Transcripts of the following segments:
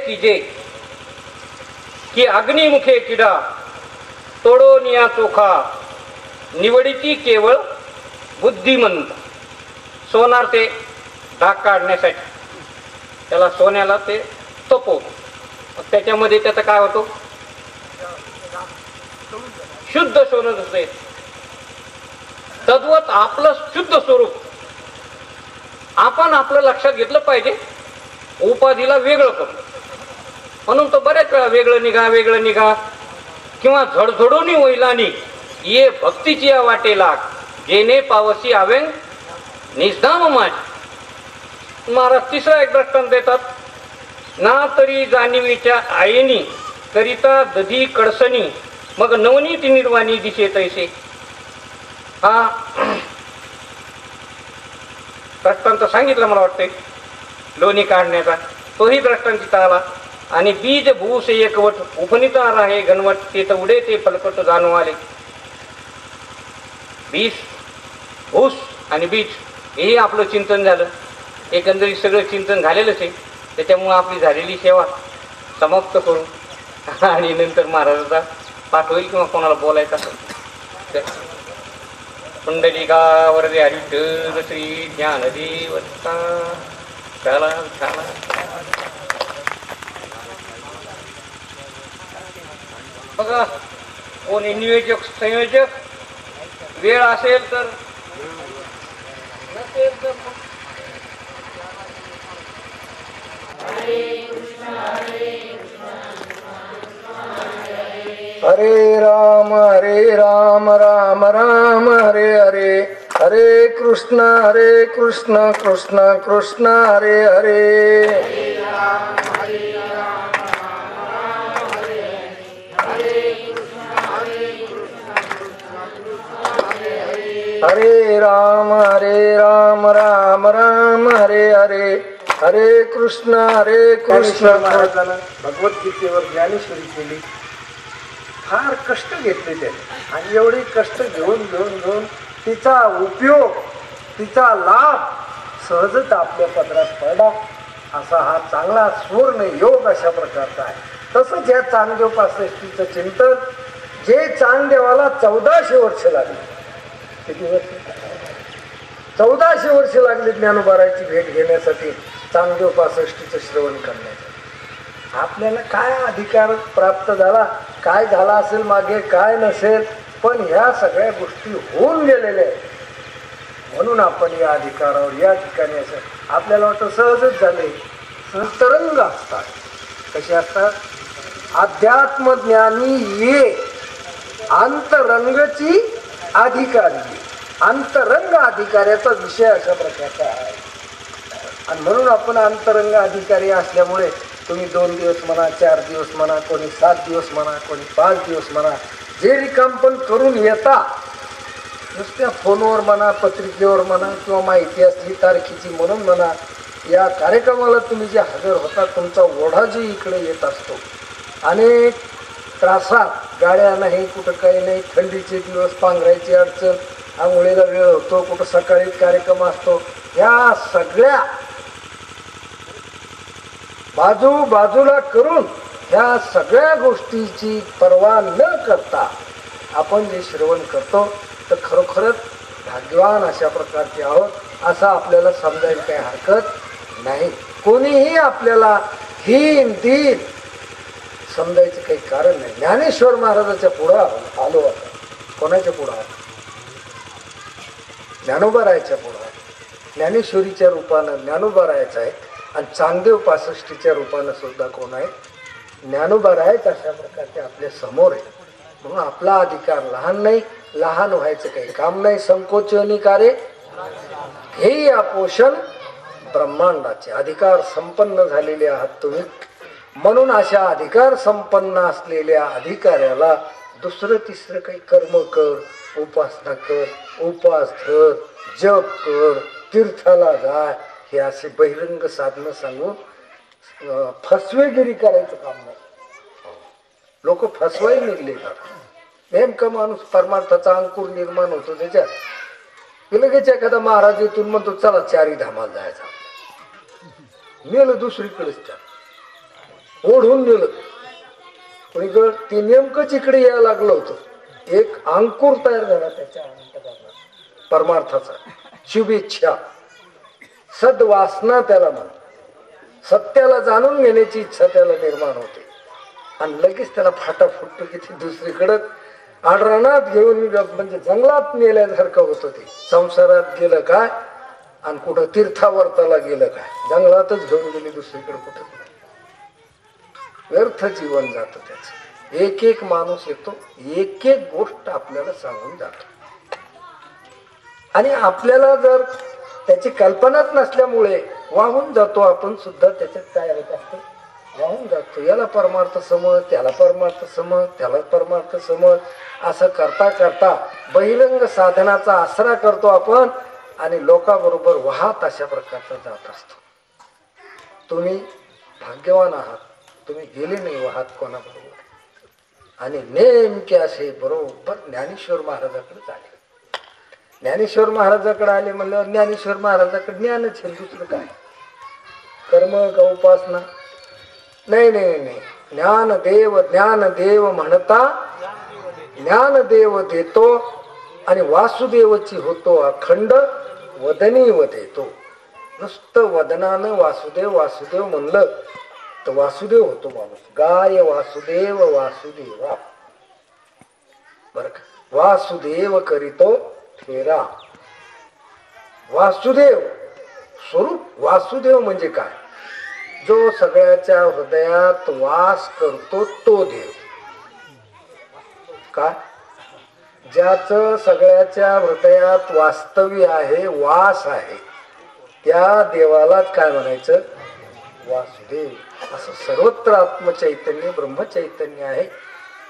कीजे की अग्निमुखे किडा तोडो निया चोखा निवडीची केवळ बुद्धिमंत. सोनार ते डाग काढण्यासाठी त्याला सोन्याला ते तपवतो. त्याच्यामध्ये त्याचा काय होतो? शुद्ध सोनं असते. तद्वत आपलं शुद्ध स्वरूप आपण आपलं लक्षात घेतलं पाहिजे. उपाधीला वेगळं करू म्हणून तो बऱ्याच वेळा वेगळं निघा किंवा झडझडोनी वैलानी ये भक्तीची या वाटेला जेने पावसी आवेंग निजधाम माझ. महाराज तिसरा एक दृष्टांत देतात. ना तरी जाणीवीच्या आईनी करिता दधी कडसणी मग नवनीत निर्वाणी दिसे तैसे. हा दृष्टांत सांगितलं मला वाटतंय लोणी काढण्याचा. तोही दृष्टांत तिथं आला. आणि बीज भूस एकवट उपनिता राहे घनवट ते तर उडे ते फलकट जाणवाले. बीज भूस आणि बीज हे आपलं चिंतन झालं. एकंदरीत सगळं चिंतन झालेलंच आहे. त्याच्यामुळं आपली झालेली सेवा समाप्त करू आणि नंतर महाराजाचा पाठ होईल किंवा कोणाला बोलायचं असेल. पुंडलिका वरदे हरिविठ्ठल श्री ज्ञानदेव चला चला. बघा कोणी नियोजक संयोजक वेळ असेल तर नसेल तर हरे राम राम राम हरे हरे. हरे कृष्ण कृष्ण कृष्ण हरे हरे. हरे राम राम राम हरे हरे. हरे कृष्ण महाराजांना भगवद्गीतेवर ज्ञानेश्वरी केली. फार कष्ट घेतले त्याने आणि एवढे कष्ट घेऊन तिचा उपयोग तिचा लाभ सहजच आपल्या पदरात पडला. असा हा चांगला सुवर्ण योग अशा प्रकारचा आहे. तसंच या चांगदेव पासष्टीचं चिंतन जे चांगदेवाला 1400 वर्ष लागली. किती वर्ष? 1400 वर्ष लागली ज्ञानोबाराची भेट घेण्यासाठी चांगदेव पासष्टीचं श्रवण करण्यासाठी. आपल्याला काय अधिकार प्राप्त झाला, काय झाला असेल मागे, काय नसेल, पण ह्या सगळ्या गोष्टी होऊन गेलेल्या आहेत. म्हणून आपण या अधिकारावर या ठिकाणी असं आपल्याला वाटतं सहजच झाले. तरंग असतात. कसे असतात? अध्यात्मज्ञानी ये अंतरंगची अधिकारी. अंतरंग अधिकाऱ्याचा विषय अशा प्रकारचा आहे. आणि म्हणून आपण अंतरंग अधिकारी असल्यामुळे तुम्ही 2 दिवस म्हणा, 4 दिवस म्हणा, कोणी 7 दिवस म्हणा, कोणी 5 दिवस म्हणा, जे रिकामपण करून येता, नुसत्या फोनवर म्हणा, पत्रिकेवर म्हणा किंवा माहिती असली तारखेची म्हणून म्हणा, या कार्यक्रमाला तुम्ही जे हजर होता तुमचा ओढा जे इकडे येत असतो. अनेक त्रासात गाड्या नाही, कुठं काही नाही, थंडीचे दिवस, पांघरायची अडचण, आंघोळीला वेळ होतो, कुठं सकाळी कार्यक्रम असतो, या सगळ्या बाजूला करून ह्या सगळ्या गोष्टीची पर्वा न करता आपण जे श्रवण करतो तर खरोखरच भाग्यवान अशा प्रकारचे आहोत असं आपल्याला समजायला काही हरकत नाही. कोणीही आपल्याला हीन दीन समजायचं काही कारण नाही. ज्ञानेश्वर महाराजाच्या पुढं आलो आता. कोणाच्या पुढं आलो? ज्ञानोबारायाच्या पुढं. ज्ञानेश्वरीच्या रूपानं ज्ञानोबारायाचं आहे आणि चांगदेव पासष्टीच्या रूपानं सुद्धा कोण आहे? ज्ञानोबारायच अशा प्रकारचे आपल्या समोर आहे. म्हणून आपला अधिकार लहान नाही, लहान व्हायचं काही काम नाही. संकोचनी कार्य हे पोषण ब्रह्मांडाचे अधिकार संपन्न झालेले आहात तुम्ही. म्हणून अशा अधिकार संपन्न असलेल्या अधिकाऱ्याला दुसरं तिसरं काही कर्म कर, उपासना कर, उपास धर, जप कर, तीर्थाला जाय, हे असे बहिरंग साधनं सांगून फसवेगिरी करायचं काम नाही. लोक फसवाई निघले का? नेमका माणूस परमार्थाचा अंकुर निर्माण होतो त्याच्यात. लगेच एखादा महाराज येथून म्हणतो चला 4 धामाला जायचा, मेलं दुसरीकडेच त्या. ओढून दिलं. पण ते नेमकंच इकडे यायला लागलं होतं. एक अंकुर तयार झाला त्याच्या अंतःकरणात परमार्थाचा, शुभेच्छा, सद्वासना त्याला म्हणतात. सत्याला जाणून घेण्याची इच्छा त्याला निर्माण होते आणि लगेच त्याला फाटा फुटतो की ते दुसरीकडे आडरानात घेऊन म्हणजे जंगलात नेल्यासारखं होतं. ते संसारात गेलं काय आणि कुठं तीर्थावर्ताला गेलं काय, जंगलातच घेऊन गेली दुसरीकडे कुठं. व्यर्थ जीवन जातं त्याचं. एक एक माणूस येतो, एक एक गोष्ट आपल्याला सांगून जातो आणि आपल्याला जर त्याची कल्पनाच नसल्यामुळे वाहून जातो आपण सुद्धा. त्याच्यात काय होत असतं, वाहून जातो. याला परमार्थ समज, त्याला परमार्थ समज, त्याला परमार्थ समज, असं करता करता बहिरंग साधनाचा आसरा करतो आपण आणि लोकांबरोबर वाहत अशा प्रकारचा जात असतो. तुम्ही भाग्यवान आहात, तुम्ही गेले नाही वाहत कोणाबरोबर. आणि नेमके असे बरोबर ज्ञानेश्वर महाराजाकडे आले. ज्ञानेश्वर महाराजाकडे आले म्हणल्यावर ज्ञानेश्वर महाराजाकडे ज्ञानच आहे, दुसरं काय. कर्म का उपासना नाही नाही नाही. ज्ञानदेव म्हणता ज्ञानदेव देतो आणि वासुदेवची होतो अखंड वदनी देतो. नुसतं वदनानं वासुदेव वासुदेव म्हणलं तर वासुदेव होतो माणूस. गाय वासुदेव वासुदेवा, बर का. वासुदेव करीतो फेरा. वासुदेव स्वरूप, वासुदेव म्हणजे काय, जो सगळ्याच्या हृदयात वास करतो तो देव. काय, ज्याचं सगळ्याच्या हृदयात वास्तव्य आहे, वास आहे, त्या देवालाच काय म्हणायचं, वासुदेव. असं सर्वत्र आत्मचैतन्य ब्रह्मचैतन्य आहे,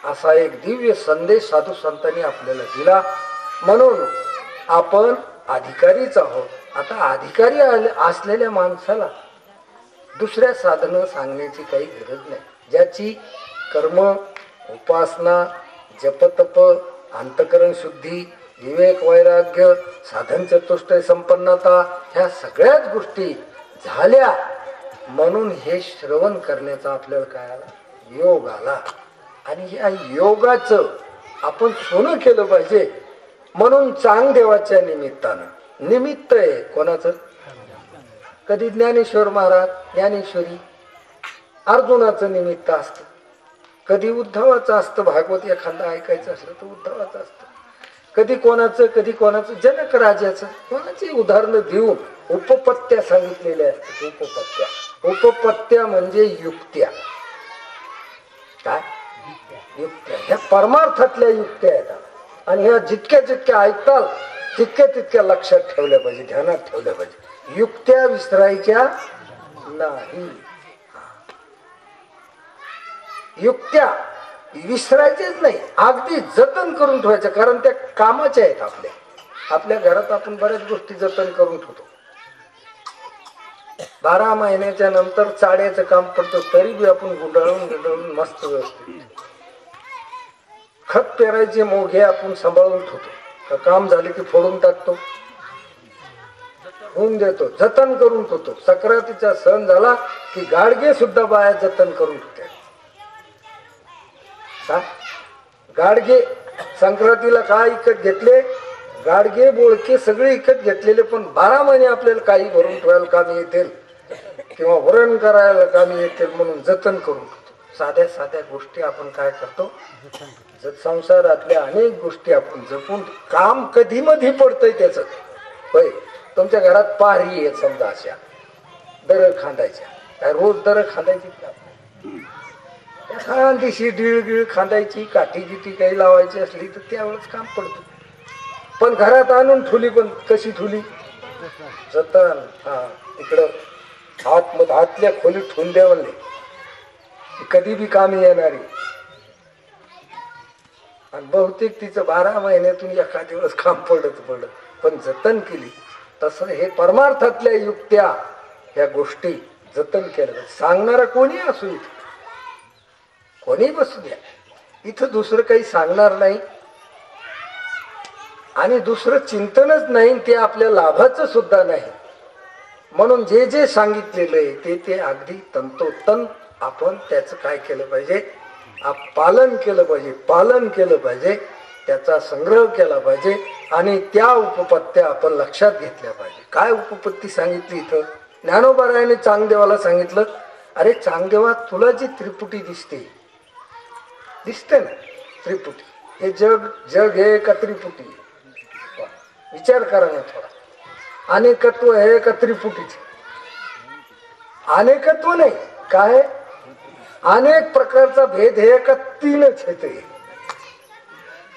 असा एक दिव्य संदेश साधू संतांनी आपल्याला दिला. म्हणून आपण अधिकारीच आहोत. आता अधिकारी असलेल्या माणसाला दुसऱ्या साधनं सांगण्याची काही गरज नाही. ज्याची कर्म, उपासना, जपतप, अंतकरण शुद्धी, विवेक, वैराग्य, साधन चतुष्टय संपन्नता, ह्या सगळ्याच गोष्टी झाल्या म्हणून हे श्रवण करण्याचा आपल्याला काय आला, योग आला. आणि या योगाचं आपण सोनं केलं पाहिजे. म्हणून चांगदेवाच्या निमित्तानं, निमित्त आहे कोणाचं, कधी ज्ञानेश्वर महाराज, ज्ञानेश्वरी, अर्जुनाचं निमित्त असतं, कधी उद्धवाचं असतं. भागवत एखादा ऐकायचं असलं तर उद्धवाचं असतं. कधी कोणाचं जनक राजाचं. कोणाची उदाहरणं देऊन उपपत्त्या सांगितलेल्या असतात. उपपत्त्या म्हणजे युक्त्या. काय युक्त्या, ह्या परमार्थातल्या युक्त्या आहेत. आणि ह्या जितक्या जितक्या ऐकताल तितक्या तितक्या लक्षात ठेवल्या पाहिजे, ध्यानात ठेवल्या पाहिजे. युक्त्या विसरायच्या नाही. युक्त्या विसरायचेच नाही, अगदी जतन करून ठेवायचं. कारण त्या कामाच्या आहेत. आपल्या घरात आपण बऱ्याच गोष्टी जतन करून ठेवतो. 12 महिन्याच्या नंतर चाड्याचं काम पडतं, तरी बी आपण गुंडाळून मस्त व्यवस्थित. खत पेरायचे मोघे आपण सांभाळून ठेवतो, काम झाले की फोडून टाकतो, होऊन देतो, जतन करून ठेवतो. सक्रातीचा सण झाला की गाडगे सुद्धा बाया जतन करून ठेवते. गाडगे संक्रांतीला काय इकत घेतले, गाडगे बोळके सगळे इकत घेतलेले, पण 12 महिने आपल्याला काही भरून ठेवायला कामी येतील किंवा वरण करायला कामी येतील म्हणून जतन करून ठेवतो. साध्या साध्या गोष्टी आपण काय करतो, संसारातल्या अनेक गोष्टी आपण जपून. काम कधी मधी पडतंय त्याच. होय, तुमच्या घरात पारी आहे समजा, अशा दर खांदायच्या, काय रोज दर खांदायची, दिवशी गिळ खांदायची, काठी गिटी काही लावायची असली तर त्यावेळेस काम पडतं. पण घरात आणून ठुली, पण कशी ठुली, जतन. इकडं हातल्या खोली ठेवून द्या म्हणले, कधी बी कामी येणारी. आणि बहुतेक तिचं 12 महिन्यातून एका दिवस काम पडत, पण जतन केली. तसं हे परमार्थातल्या युक्त्या, ह्या गोष्टी जतन केल्या. सांगणारा कोणी असू, इथं कोणी बसू द्या, इथं दुसरं काही सांगणार नाही आणि दुसरं चिंतनच नाही, ते आपल्या लाभाचं सुद्धा नाही. म्हणून जे जे सांगितलेलं आहे ते अगदी तंतोतंत आपण त्याचं काय केलं पाहिजे, पालन केलं पाहिजे, पालन केलं पाहिजे, त्याचा संग्रह केला पाहिजे आणि त्या उपपत्त्या आपण लक्षात घेतल्या पाहिजे. काय उपपत्ती सांगितली इथं ज्ञानोबारायाने चांगदेवाला सांगितलं, अरे चांगदेवा तुला जी त्रिपुटी दिसते ना, त्रिपुटी, हे जग हे का त्रिपुटी? विचार करा ना थोडा. अनेकत्व हे का त्रिपुटीचे? अनेकत्व नाही, काय अनेक प्रकारचा भेद हे का तीनच हे ते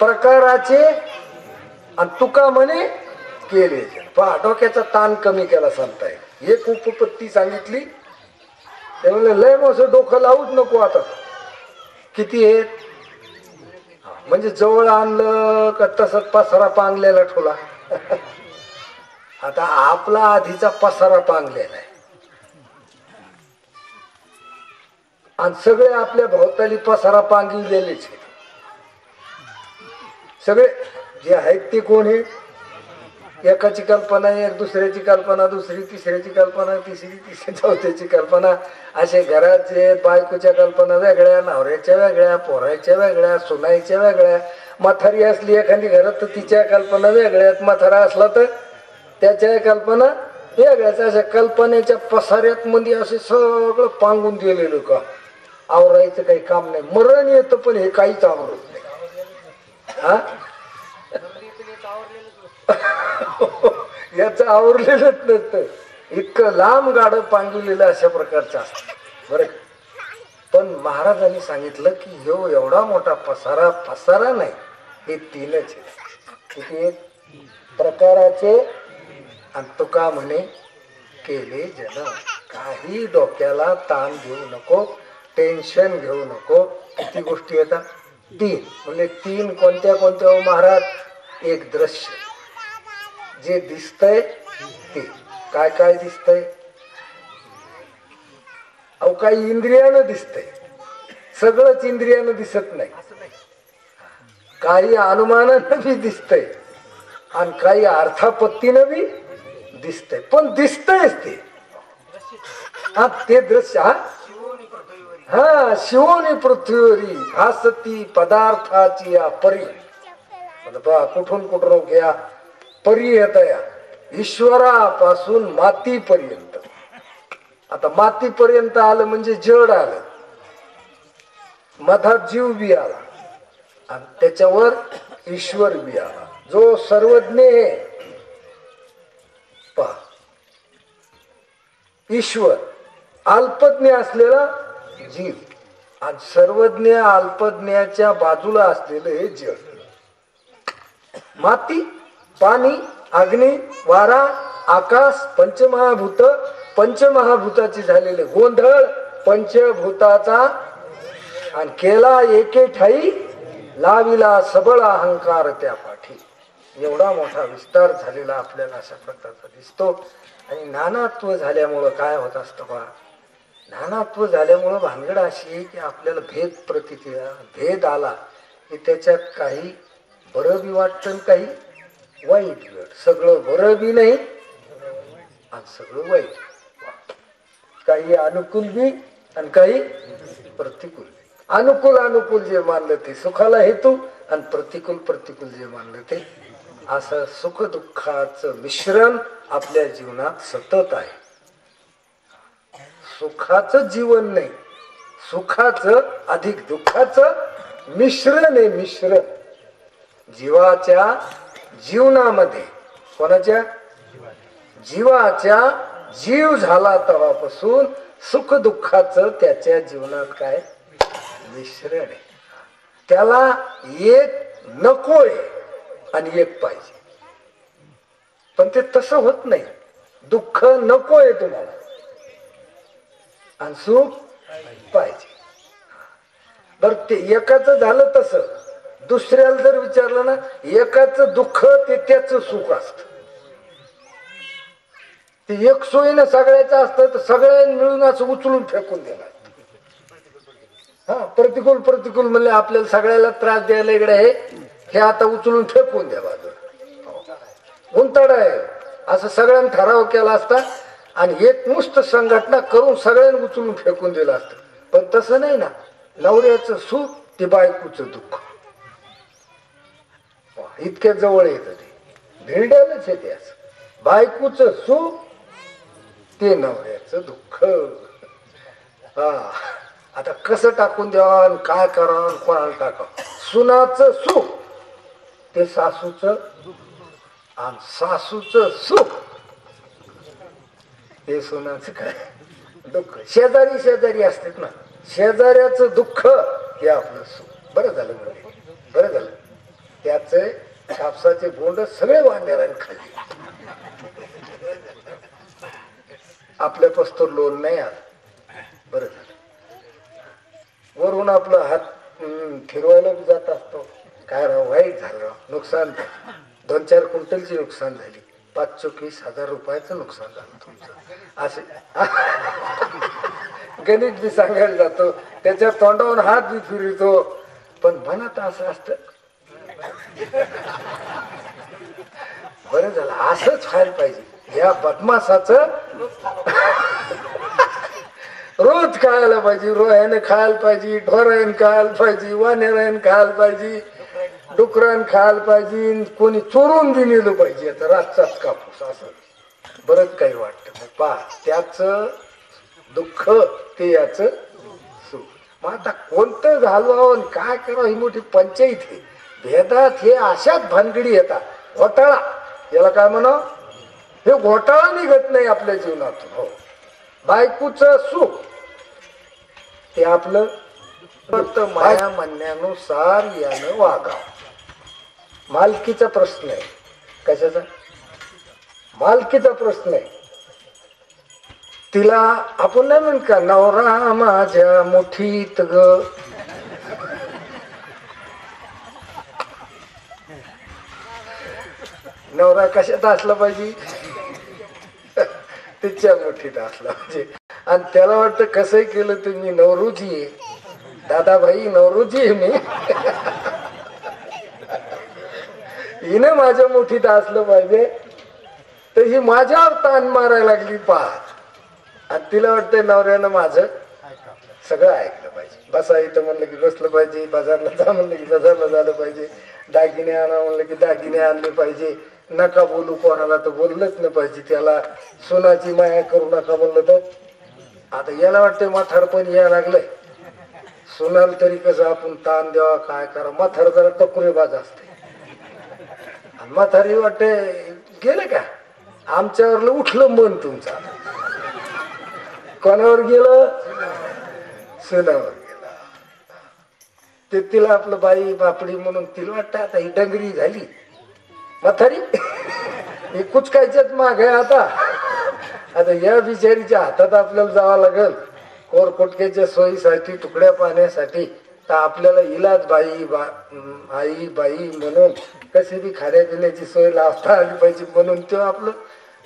प्रकाराचे. आणि तुका म्हणे केले. पहा, डोक्याचा ताण कमी केला सांगताय. एक उपपत्ती सांगितली, ते म्हणले लय मोठं डोकं लावूच नको आता. किती आहेत म्हणजे जवळ आणलं का तसंच पसारा पांगलेला ठोला. आता आपला आधीचा पसारा पांगलेला आहे आणि सगळे आपल्या भोवताली पसारा पांगिलेलेच आहेत. सगळे जे आहेत ते कोण आहे? एकाची कल्पना एक, दुसऱ्याची कल्पना दुसरी, तिसऱ्याची कल्पना तिसरी, चौथ्याची कल्पना. असे घराचे बायकोच्या कल्पना वेगळ्या, नवऱ्याच्या वेगळ्या, पोराच्या वेगळ्या, सुनाईच्या वेगळ्या. म्हातारी असली एखादी घरात तर तिच्या कल्पना वेगळ्यात, म्हातारा असला तर त्याच्या कल्पना वेगळ्याच. अशा कल्पनेच्या पसाऱ्यात मध्ये असे सगळं पांगून दिलेलं का आवरायचं काही काम नाही. मरण येतं पण हे काहीच आवरत नाही. हा याच आवरलेलंच नसतं. इतकं लांब गाडं पांगवलेलं अशा प्रकारचं असतं बरं. पण महाराजांनी सांगितलं की ह्यो एवढा मोठा पसारा नाही, हे तीनच किती प्रकाराचे. आणि तुका म्हणे केले जन. काही डोक्याला ताण घेऊ नको, टेन्शन घेऊ नको. किती गोष्टी येतात? तीन. म्हणजे तीन कोणत्या कोणत्या महाराज? एक दृश्य जे दिसतंय ते. काय काय दिसतंय? अहो काही इंद्रियानं दिसतंय, सगळंच इंद्रियानं दिसत नाही. काही अनुमानानं बी दिसतंय आणि काही अर्थापत्तीनं बी दिसतंय, पण दिसतंयच ते. हा ते दृश्य. हा शिवोनी पृथ्वीवरी भासती पदार्थाची या परी. कुठून कुठून घ्या परी येतया ईश्वरापासून मातीपर्यंत. आता मातीपर्यंत आलं म्हणजे जड आलं, मधात जीव बी आला आणि त्याच्यावर ईश्वर बी आला जो सर्वज्ञ आहे. पहा, ईश्वर अल्पज्ञ असलेला जीव आणि सर्वज्ञ अल्पज्ञाच्या बाजूला असलेलं हे जड. माती, पाणी, अग्नी, वारा, आकाश, पंचमहाभूत, पंचमहाभूताची झालेले गोंधळ पंचभूताचा. आणि केला एके ठाई लाविला सबळ अहंकार त्या पाठी. एवढा मोठा विस्तार झालेला आपल्याला अशा प्रकारचा दिसतो. आणि नानात्व झाल्यामुळं काय होत असतं बा? नानात्व झाल्यामुळं भानगड अशी आहे की आपल्याला भेद आला की त्याच्यात काही बरं बी वाटतं, काही वाईट बी वाटतं. सगळं बरं बी नाही आणि सगळं वाईट. काही अनुकूल बी आणि काही प्रतिकूल बी. अनुकूल जे मानलं ते सुखाला हेतू आणि प्रतिकूल जे मानलं ते. असं सुख दुःखाचं मिश्रण आपल्या जीवनात सतत आहे. सुखाचं जीवन नाही, सुखाचं अधिक दुःखाचं मिश्रण आहे. मिश्रण जीवाच्या जीवनामध्ये. कोणाच्या? जीवाच्या जीव झाला तेव्हापासून सुख दुःखाचं त्याच्या जीवनात काय मिश्रण आहे. त्याला एक नकोय आणि एक पाहिजे. पण ते तसं होत नाही. दुःख नकोय तुम्हाला आणि सुख पाहिजे. बर ते एकाच झालं तसं. दुसऱ्याला जर विचारलं ना, एकाच दुःख ते त्याच सुख असत. ते एक सोयीनं सगळ्याचं असतं तर सगळ्यांनी मिळून असं उचलून फेकून दिला. हा प्रतिकूल म्हणले आपल्याला सगळ्याला त्रास द्यायला इकडे आहे, हे आता उचलून फेकून द्या बाजूला. गुंताड आहे असं सगळ्यांनी ठराव केला असता आणि एक नुसतं संघटना करून सगळ्यांनी उचलून फेकून दिलं असतं. पण तसं नाही ना, नवऱ्याचं सुख ते बायकोचं दुःख. इतक्या जवळ येतं ते, भिरड्यालाच येते असं. बायकोचं सुख ते नवऱ्याचं दुःख. हा, आता कसं टाकून द्यावा, काय करावं, कोणाला टाकावं. सुनाचं सुख ते सासूचं, आणि सासूचं सुख ते सुनाचं काय दुःख. शेजारी शेजारी असतात ना, शेजाऱ्याचं दुःख हे आपलं सुख. बरं झालं म्हणजे, बरं झालं. त्याचे कापसाचे बोंड सगळे वांड्याला खाल्ले. आपल्या पस्तूर लोन नाही आलं. बरं झालं. वरून आपला हात फिरवायला जात असतो. काय राव, वाईट झालं, नुकसान झालं. 2-4 क्विंटलची नुकसान झाली. 5-20,000 रुपयाचं नुकसान झालं तुमचं. असे गणित बी सांगायला जातो, त्याच्या तोंडावरून हात बी फिरतो, पण मनात असं असत. बरं झालं, असंच व्हायला पाहिजे. या बदमासाचं रोज खायला पाहिजे, रोह्याने खायला पाहिजे, ढोरायन खायला पाहिजे, वानेरायन खायला पाहिजे, डुकरान खायला पाहिजे, कोणी चोरून बी नेलं पाहिजे. आता रातचाच कापूस असं बरंच काही वाटतं. पहा, त्याच दुःख ते याच सुख. मग आता कोणतं घालवावं, काय करावं, ही मोठी पंचायत आहे. भेदात हे अशाच भानगडी येतात. घोटाळा, याला काय म्हणा, हे घोटाळा निघत नाही आपल्या जीवनातून. हो, बायकोचं सुख ते आपलं फक्त माया म्हणण्यानुसार यानं वागावं. मालकीचा प्रश्न आहे. कशाचा? मालकीचा प्रश्न आहे. तिला आपण नाही म्हणत का, नवरा माझ्या मुठीत ग. नवरा कशात असला पाहिजे? तिच्या मुठीत असला पाहिजे. आणि त्याला वाटतं कसंही केलं तुम्ही नवरोजी आहे, दादाभाई नवरोजी आहे मी, हिने माझ्या मुठीत असलं पाहिजे. तर ही माझ्यावर ताण मारायला लागली पहा. आणि तिला वाटतंय नवऱ्यानं माझं सगळं ऐकलं पाहिजे. बसा इथं म्हणलं की बसलं पाहिजे, बाजारला जा म्हणलं की बाजारला झालं पाहिजे, दागिने आणा म्हणलं की दागिने आणले पाहिजे, नका बोलू कोणाला तर बोललंच नाही पाहिजे, त्याला सोनाची माया करू नका म्हणलं तर. आता याला वाटतंय म्हातारपण यायला लागलंय, सोनाला तरी कसं आपण ताण द्यावा, काय करा. म्हातार जरा टकुरेबाज असते. आणि म्हातारी वाटते गेलं का, आमच्यावर उठलं मन तुमचं. कोणावर गेलं? सोनावर गेला. ते तिला आपलं बाई बापडी म्हणून तिला वाटतं आता ही डंगरी झाली म्हातारी, ही कुचकायच्याच माग आहे. आता या बिचारीच्या हातात आपल्याला जावं लागल कोरकोटक्याच्या सोयीसाठी, तुकड्या पाण्यासाठी. तर आपल्याला इलाज बाई आई बाई म्हणून कशी बी खाण्या पिण्याची सोय लावता आली पाहिजे. म्हणून तेव्हा आपलं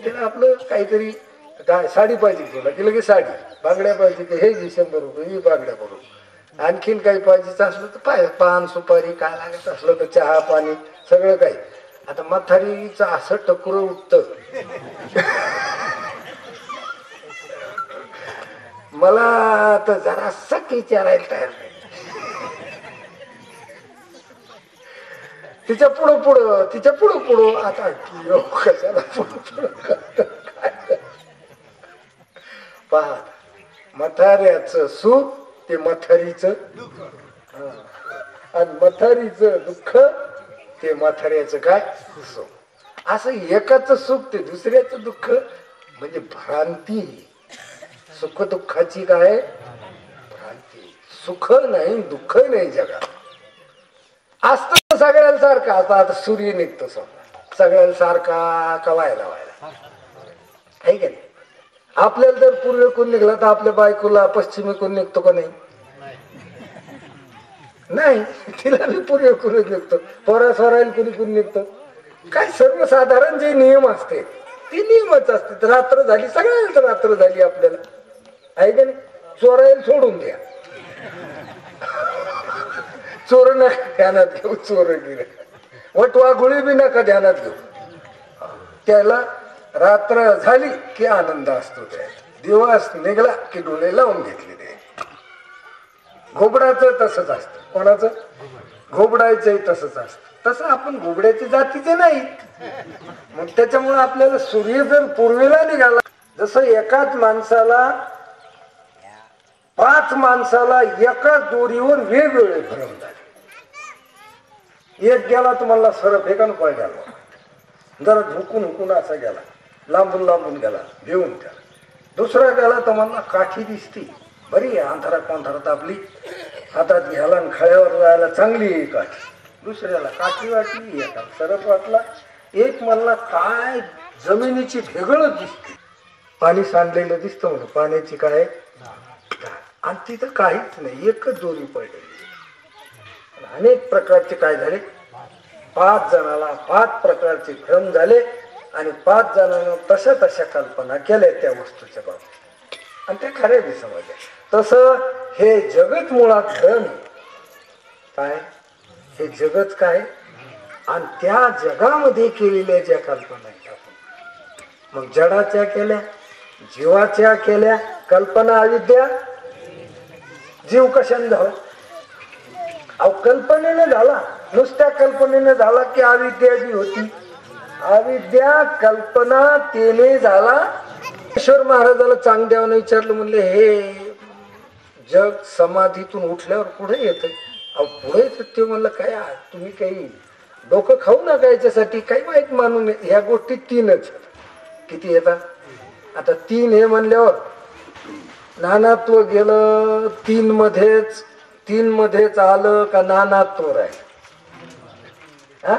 तिला आपलं काहीतरी, काय साडी पाहिजे तुला की लगेच साडी, बांगड्या पाहिजे की हे 100 रुपये ही बांगड्या करू, आणखीन काही पाहिजे असलं तर पान सुपारी काय लागत असलं तर चहा पाणी सगळं काही. आता म्हातारीचं असं टकुरं उठतं. मला तर जरा सक विचारायला तयार नाही. तिच्या पुढं पुढं तिच्या पुढं पुढं आता कशाला पुढं पुढं पहा. म्हाताऱ्याचं सुख ते म्हातारीचं, आणि म्हातारीचं दुःख ते म्हाताऱ्याचं काय सुख. असं एकाचं सुख ते दुसऱ्याचं दुःख, म्हणजे भ्रांती. सुख दुःखाची काय भ्रांती. सुख नाही दुःख नाही जगात. असत सगळ्याला सारखा. आता सूर्य निघतो समजा, सगळ्याला सारखा कवायला व्हायला आहे का नाही. आपल्याला जर पूर्वेकडून निघला तर आपल्या बायकोला पश्चिमेकडून निघतो का नाही? नाही, तिला पूर्वेकडून निघतो. पोरा सोरायला कुणीकडून निघतो? काय सर्वसाधारण जे नियम असते ते नियमच असते. रात्र झाली, सगळ्यांना रात्र झाली आपल्याला आहे का नाही. चोरायला सोडून द्या, चोर नका ध्यानात घेऊ, चोर गिरे वटवा गुळी बी नका ध्यानात घेऊ. त्याला रात्र झाली की आनंद असतो. त्या दिवस निघला की डोळे लावून घेतले ते. घोबडाचं तसंच असतं. कोणाचं? घोबडायचंही तसंच असतं. तसं आपण घोबड्याची जातीचे नाही. मग त्याच्यामुळे आपल्याला सूर्य जर पूर्वेला निघाला, जसं एकाच माणसाला 5 माणसाला एकाच दोरीवर वेगवेगळे भ्रम झाले. एक गेला तुम्हाला सरप एका पाय गेला, जरा झुकून हुकून असा गेला, लांबून लांबून गेला घेऊन त्याला. दुसरा गेला तर मला काठी दिसती बरी अंधारात पंधारात आपली हातात घ्यायला आणि खळ्यावर जायला चांगली आहे काठी. दुसऱ्याला काठी वाटली, एका सरप वाटला. एक म्हणला काय जमिनीची भेगळच दिसते, पाणी सांडलेलं दिसतं म्हणून पाण्याची काय, आणि तिथं काहीच नाही, एकच दोरी पडलेली. अनेक प्रकारचे काय झाले, 5 जणाला 5 प्रकारचे भ्रम झाले आणि 5 जणांना तशा तशा कल्पना केल्या त्या वस्तूच्या बाबतीत आणि त्या खऱ्या बी समजल्या. तसं हे जगत मुळात भ्रम काय, हे जगत काय आणि त्या जगामध्ये केलेल्या ज्या कल्पना आहेत आपण, मग जडाच्या केल्या, जीवाच्या केल्या कल्पना, अविद्या. जीव कशाने झाला? अहो कल्पनेने झाला, नुसत्या कल्पनेने झाला की अविद्या जी होती, अविद्या कल्पना तेने झाला. ईश्वर महाराजाला चांगदेवाने विचारलं, म्हणले हे जग समाधीतून उठल्यावर पुढे येत. अहो पुढे येत. ते म्हणलं काय तुम्ही काही डोकं खाऊ नका याच्यासाठी, काही वाईट मानून. ह्या गोष्टी 3च. किती येतात आता? 3 हे म्हणल्यावर नानात्व गेलं, 3 मध्येच आलं का नानात्व राहील. हा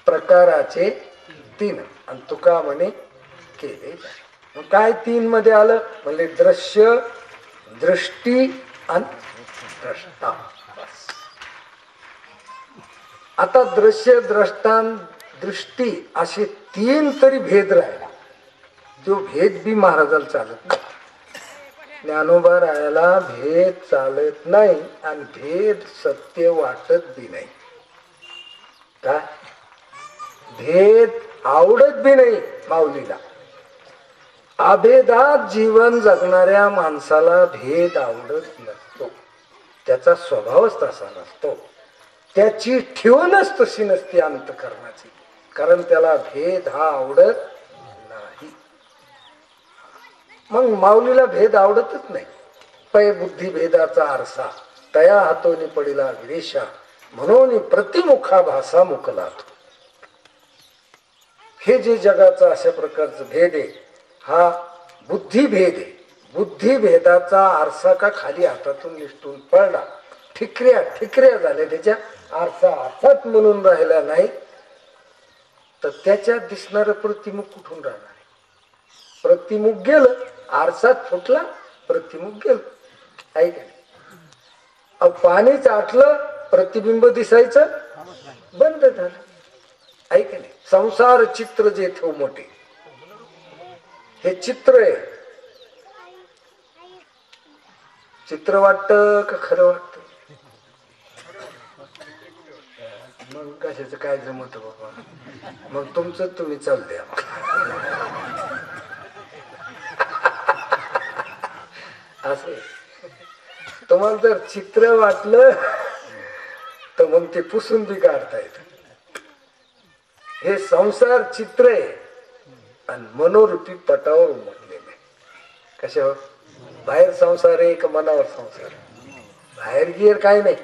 प्रकाराचे 3 आणि तुका म्हणे केले. मग काय 3 मध्ये आलं म्हणजे दृश्य, दृष्टी आणि द्रष्टा. आता दृश्य, द्रष्टा, दृष्टी असे 3 तरी भेद राहिला. जो भेद बी महाराजाला चालत नाही. ज्ञानोबा रायाला भेद चालत नाही आणि भेद सत्य वाटत बी नाही. काय भेद आवडत बी नाही माऊलीला. अभेदात जीवन जगणाऱ्या माणसाला भेद आवडत नसतो. त्याचा स्वभावच तसा नसतो. त्याची ठेवणच तशी नसते अंतःकरणाची, कारण त्याला भेद हा आवडत नाही. मग माऊलीला भेद आवडतच नाही. पै बुद्धी भेदाचा आरसा तया हातोनी पडिला विरेशा, म्हणून प्रतिमुखा भासा मुकलात. हे जे जगाचा अशा प्रकारचं भेद आहे, हा बुद्धी भेद आहे. बुद्धी भेदाचा आरसा का खाली हातातून निसटून पडला, ठिकऱ्या झाल्या, त्याच्या आरसा आरसात म्हणून राहिला नाही, तर त्याच्यात दिसणारं प्रतिमुख कुठून राहणार? प्रतिमुख गेलं, आरसात फुटला, प्रतिमुख गेलं. ऐक पाणीच आटलं, प्रतिबिंब दिसायचं बंद झालं. ऐक नाही, संसार चित्र जे ठेव मोठे, हे चित्र आहे. चित्र वाटतं का खरं वाटतं? मग कशाच काय जमत बाबा? मग तुमचं तुम्ही चाल द्या. असं तुम्हाला जर चित्र वाटलं तर मग ते पुसून बी काढता येत. हे संसार चित्र आहे आणि मनोरूपी पटावर उमटलेले. कशावर? बाहेर संसार आहे का मनावर संसार? बाहेर गिर काय नाही,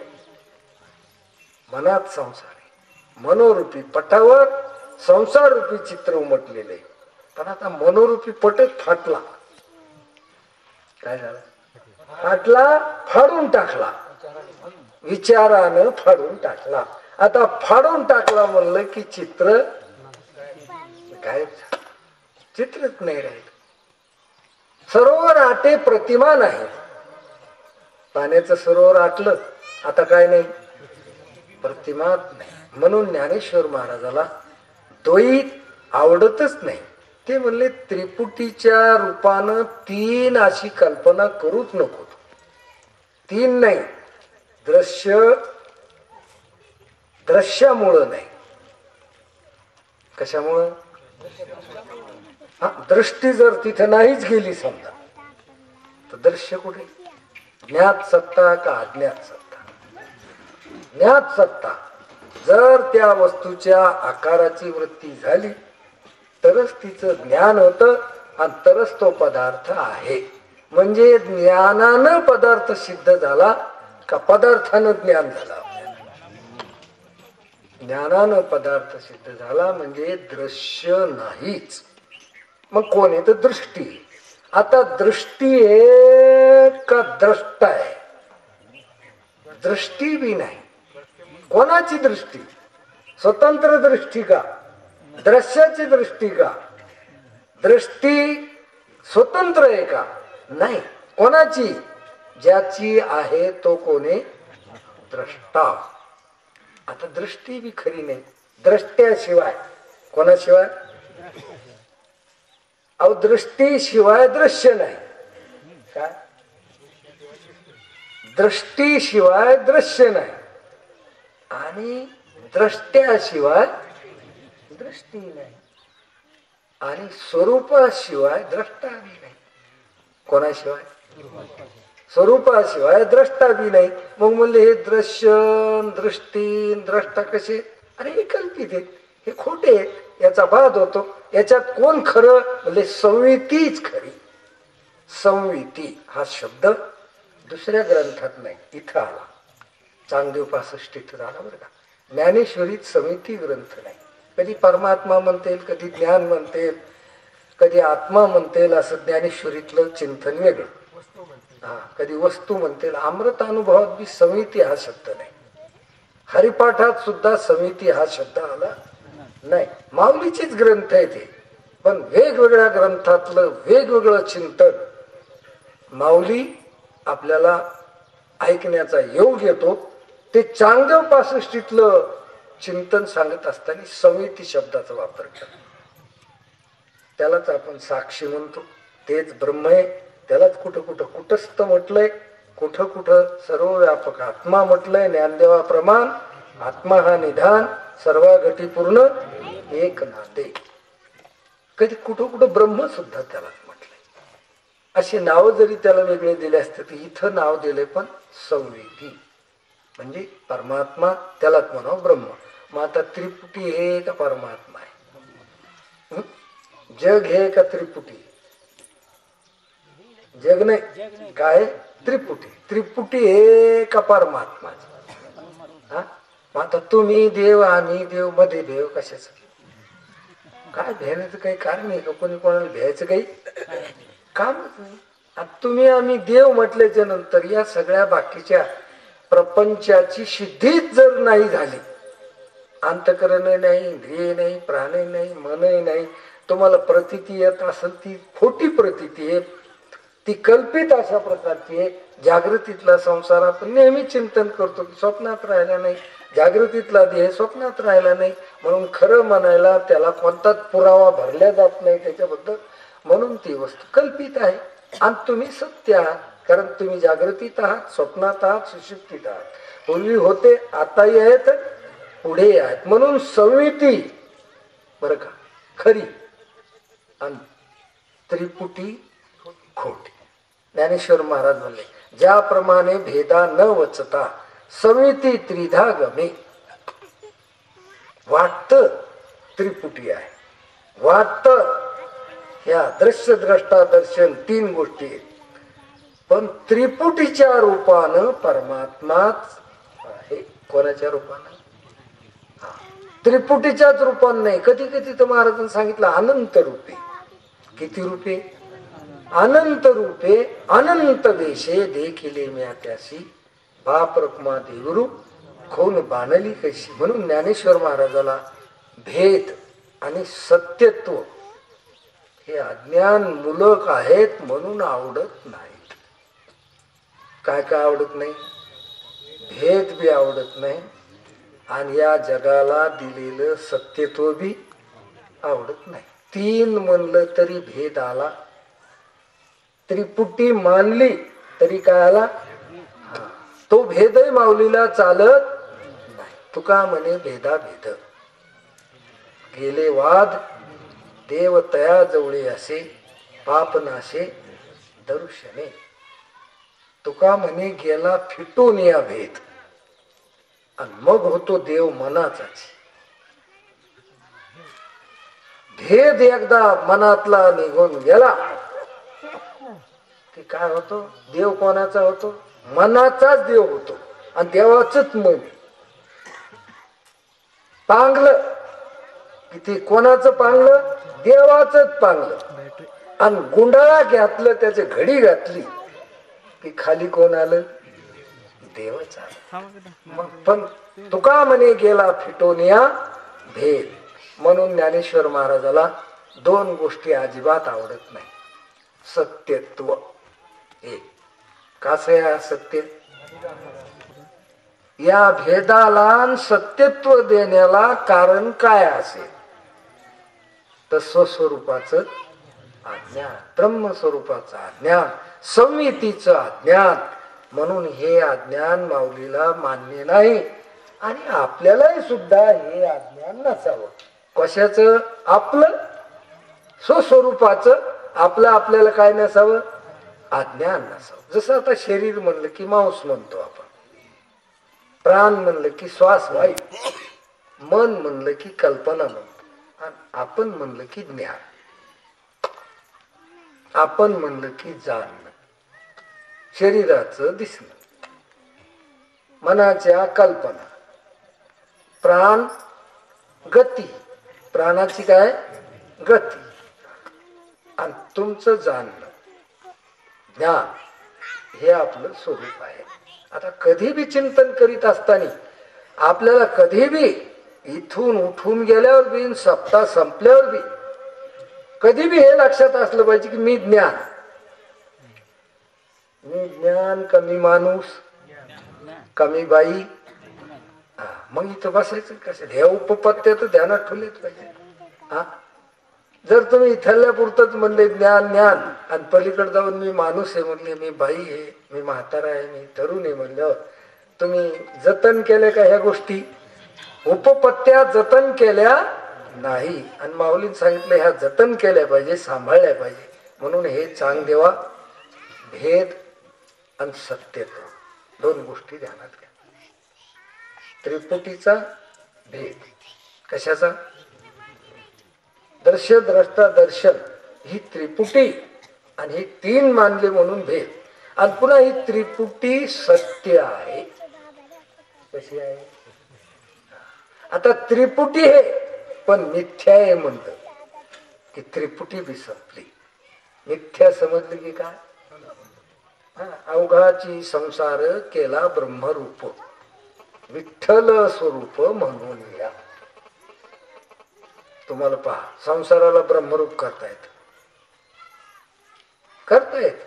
मनात संसार आहे. मनोरूपी पटावर संसार रूपी चित्र उमटलेले. पण आता मनोरूपी पटच फाटला. काय झालं? फाटला, फाडून टाकला, विचारानं फाडून टाकला. आता फाडून टाकला म्हणलं की चित्र काय, चित्रच नाही राहिलं. सरोवर आटे प्रतिमा नाही. पाण्याचं सरोवर आटलं, आता काय नाही, प्रतिमा नाही. म्हणून ज्ञानेश्वर महाराजाला द्वैत आवडतच नाही. ते म्हणले त्रिपुटीच्या रूपानं 3 अशी कल्पना करूच नको. 3 नाही, दृश्यामुळं नाही. कशामुळं? दृष्टी जर तिथे नाहीच गेली समजा, तर दृश्य कुठे? ज्ञात सत्ता का अज्ञात सत्ता? ज्ञात सत्ता. जर त्या वस्तूच्या आकाराची वृत्ती झाली तरच तिचं ज्ञान होतं आणि तरच तो पदार्थ आहे. म्हणजे ज्ञानानं पदार्थ सिद्ध झाला का पदार्थानं ज्ञान झाला? ज्ञानानं पदार्थ सिद्ध झाला म्हणजे दृश्य नाहीच. मग कोण आहे तर दृष्टी. आता दृष्टी आहे का द्रष्टा आहे? दृष्टी बी नाही. कोणाची दृष्टी? स्वतंत्र दृष्टी का दृश्याची दृष्टी का? दृष्टी स्वतंत्र आहे का? नाही. कोणाची? ज्याची आहे तो कोणी? द्रष्टा. आता दृष्टी बी खरी नाही द्रष्ट्याशिवाय. कोणाशिवाय? अहो दृष्टीशिवाय दृश्य नाही. काय? दृष्टीशिवाय दृश्य नाही आणि द्रष्ट्याशिवाय दृष्टी नाही आणि स्वरूपाशिवाय द्रष्टा बी नाही. कोणाशिवाय? स्वरूपाशिवाय द्रष्टा बी नाही. मग म्हणले हे दृश्य दृष्टी द्रष्टा कसे? अरे हे कल्पित आहेत, हे खोटे आहेत. याचा वाद होतो. याच्यात कोण खरं? म्हणजे संवितीच खरी. संविती हा शब्द दुसऱ्या ग्रंथात नाही, इथं आला. चांगदेव 65 इथं आला बरं का. ज्ञानेश्वरीत समिती ग्रंथ नाही. कधी परमात्मा म्हणतेल, कधी ज्ञान म्हणतेल, कधी आत्मा म्हणतेल. असं ज्ञानेश्वरीतलं चिंतन वेगळं. हा, कधी वस्तू म्हणतेल. अमृत अनुभवात बी समिती हा शब्द नाही. हरिपाठात सुद्धा समिती हा शब्द आला नाही. माऊलीचेच ग्रंथ आहे ते, पण वेगवेगळ्या ग्रंथातलं वेगवेगळं चिंतन माऊली आपल्याला ऐकण्याचा योग येतो. ते चांगदेव 65 चिंतन सांगत असताना समिती शब्दाचा वापर करतो. त्यालाच आपण साक्षी म्हणतो. तेच ब्रह्म आहे. त्यालाच कुठं कुठं कुटस्थ म्हटलंय, कुठं कुठं सर्व व्यापक आत्मा म्हटलंय. ज्ञानदेवा प्रमाण आत्मा हा निधान सर्व घटी पूर्ण एक नाते. कधी कुठं कुठं ब्रह्म सुद्धा त्यालाच म्हटलंय. अशी नाव जरी त्याला वेगळे दिले असते तर इथं नाव दिले पण संवेदी म्हणजे परमात्मा. त्यालाच म्हणावं ब्रह्म. मग आता त्रिपुटी हे का परमात्मा आहे? जग हे का त्रिपुटी? जग नाही, काय त्रिपुटी. त्रिपुटी हे का परमात्मा? हा, आता तुम्ही देव आम्ही देव मध्ये देव कशाच? काय भ्यायचं काही कारण नाही का? कोणी कोणाला भ्यायचं काही कामच नाही. आता तुम्ही आम्ही देव म्हटल्याच्या नंतर या सगळ्या बाकीच्या प्रपंचाची सिद्धीच जर नाही झाली, अंतकरण नाही, इंद्रिय नाही, प्राण नाही, मनही नाही, तुम्हाला प्रतीती येत असेल ती खोटी प्रतीती आहे, ती कल्पित अशा प्रकारची आहे. जागृतीतला संसार आपण नेहमी चिंतन करतो की स्वप्नात राहिला नाही, जागृतीतला देह स्वप्नात राहिला नाही. म्हणून खरं म्हणायला त्याला कोणताच पुरावा भरला जात नाही त्याच्याबद्दल. म्हणून ती वस्तू कल्पित आहे आणि तुम्ही सत्य आहात. कारण तुम्ही जागृतीत आहात, स्वप्नात आहात, सुषुप्तीत आहात. पूर्वी होते, आताही आहेत, पुढे आहेत. म्हणून संविती बरं का खरी आणि त्रिपुटी खोटी. ज्ञानेश्वर महाराज म्हणले ज्याप्रमाणे भेदा न वचता संविती त्रिधा गमे. वाटत त्रिपुटी आहे, वाटत या दृश्य द्रष्टा दर्शन 3 गोष्टी आहेत. पण त्रिपुटीच्या रूपानं परमात्माच आहे. कोणाच्या रूपानं? त्रिपुटीच्याच रूपानं नाही. कधी कधी तर महाराजांनी सांगितलं अनंत रूपे. किती रूपे? अनंत रूपे. अनंत वेशे देखिले म्या त्याशी बाप रखमा देवरू खोन बाणली कशी. म्हणून ज्ञानेश्वर महाराजाला भेद आणि सत्यत्व हे अज्ञान मूलक आहेत म्हणून आवडत नाहीत. काय काय आवडत नाही? भेद बी आवडत नाही आणि या जगाला दिलेलं सत्यत्व बी आवडत नाही. 3 म्हणलं तरी भेद आला. त्रिपुटी मानली तरी काय आला? तो भेदही माऊलीला चालत नाही. तुका म्हणे भेदा भेद गेले वाद देव तया जवळे असे पाप नाशे दर्शने. तुका म्हणे गेला फिटून या भेद, आणि मग होतो देव मनाचाच. भेद एकदा मनातला निघून गेला की काय होतो, देव कोणाचा होतो, मनाचाच देव होतो. आणि देवाचंच मन पांगलं की ते कोणाचं पांगलं, देवाचंच पांगलं. आणि गुंडाळा घातलं, त्याची घडी घातली की खाली कोण आलं, देवच आलं. मग पण तुका म्हणे गेला फिटून या भेद. म्हणून ज्ञानेश्वर महाराजाला दोन गोष्टी अजिबात आवडत नाही. सत्यत्व, एक कसं आहे सत्य, या भेदाला सत्यत्व देण्याला कारण काय असेल तर स्वस्वरूपाचं अज्ञान, ब्रह्मस्वरूपाचं अज्ञान, संवितीचं अज्ञान. म्हणून हे अज्ञान माऊलीला मान्य नाही आणि आपल्यालाही सुद्धा हे अज्ञान नसावं. कशाचं, आपलं स्वस्वरूपाचं आपलं आपल्याला काय नसावं, अज्ञान नसावं. जसं आता शरीर म्हणलं की मांस म्हणतो आपण, प्राण म्हणलं की श्वास वायू, मन म्हणलं की कल्पना म्हणतो, आणि आपण म्हणलं की ज्ञान, आपण म्हणलं की जाणणं, शरीराचं दिसणं, मनाच्या कल्पना, प्राण गती, प्राणाची काय गती, आणि तुमचं जाणणं ज्ञान, हे आपलं स्वरूप आहे. आता कधी बी चिंतन करीत असताना आपल्याला कधी बी इथून उठून गेल्यावर बी, सप्ताह संपल्यावर बी कधी बी हे लक्षात असलं पाहिजे की मी ज्ञान, मी ज्ञान, कमी माणूस, कमी बाई. मग इथं बसायचं कसं, हे उपपत्य तर ध्यानात ठेवलेच पाहिजे. हा, जर तुम्ही इथल्या पुरतच म्हणले ज्ञान ज्ञान, आणि पलीकडे जाऊन मी माणूस आहे म्हणले, मी बाई आहे, मी म्हातारा आहे, मी तरुण आहे म्हणल्यावर तुम्ही जतन केले का ह्या गोष्टी, उपपत्त्या जतन केल्या नाही. आणि माऊलीने सांगितलं ह्या जतन केल्या पाहिजे, सांभाळल्या पाहिजे. म्हणून हे चांग देवा, भेद आणि सत्यत्व, दोन गोष्टी ध्यानात घ्या. त्रिपुटीचा भेद, कशाचा, दर्श द्रष्टा दर्शन, ही त्रिपुटी, आणि हे तीन मानले म्हणून भेद. आणि पुन्हा ही त्रिपुटी सत्य आहे. कशी आहे, आता त्रिपुटी हे पण मिथ्या आहे म्हणत की त्रिपुटी बी संपली. मिथ्या समजली की काय, अवघाची संसार केला ब्रह्मरूप, विठ्ठल स्वरूप म्हणून या. तुम्हाला पहा, संसाराला ब्रह्मरूप करता येत, करता येत.